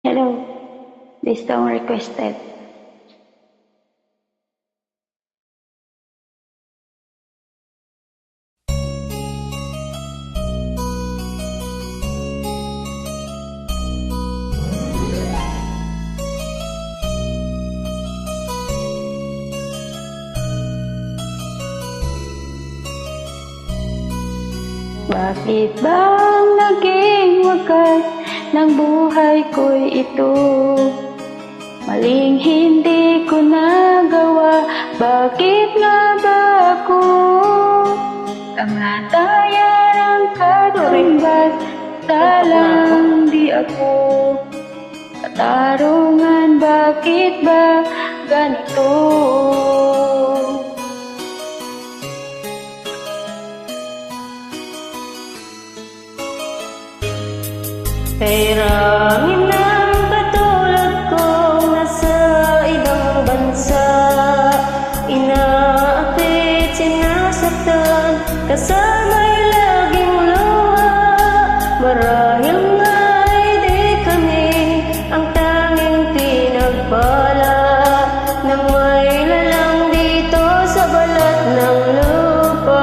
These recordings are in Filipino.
Hello, this song requested. Bakit bang naging wakas ng buhay ko'y ito? Maling hindi ko nagawa, bakit nga ba ako? Tamataya ng katumbas, salang di ako. Katarungan, bakit ba ganito? Kairangin ng katulad kong nasa ibang bansa, inaakit, sinasaktan, kasama'y laging luha. Marahil nga'y di kami ang tanging pinagpala ng may lalang dito sa balat ng lupa.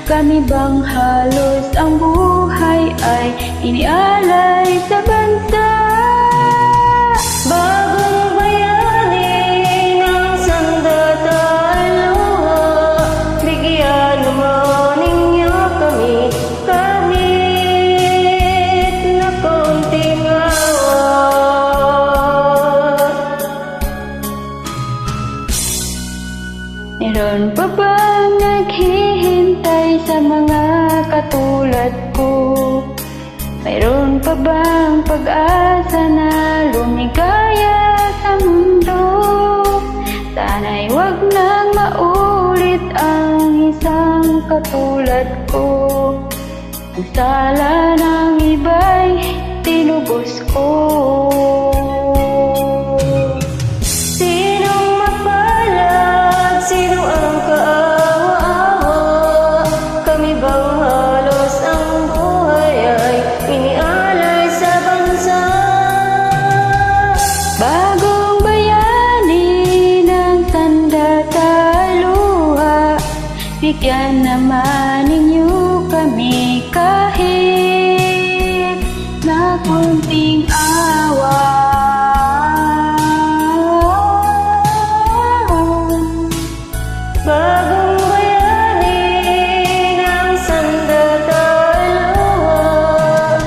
Kami bang halos ang buhay ay inialay sa bansa? Bagong bayani ng sandata ay luha, bigyan naman ninyo kami kahit na konting awa. Meron pa bang naghihintay sa mga katulad ko? Mayroon pa bang pag-asa na lumigaya sa mundo? Sana'y wag nang maulit ang isang katulad ko. Ang sala ng iba'y tinubos ko. Bagong bayani ng sandata luha, bigyan naman ninyo kami kahit na konting awa. Bagong bayani ng sandata luha,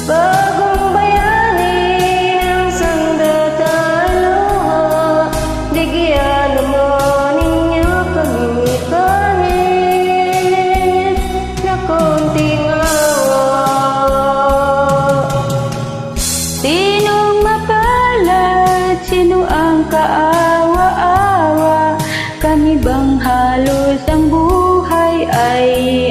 bagong bayani ng sandata luha, bigyan naman ninyo kami kahit na konting awa. Sinong mapalad, sino ang kaawa-awa? Kami bang halos ang buhay ay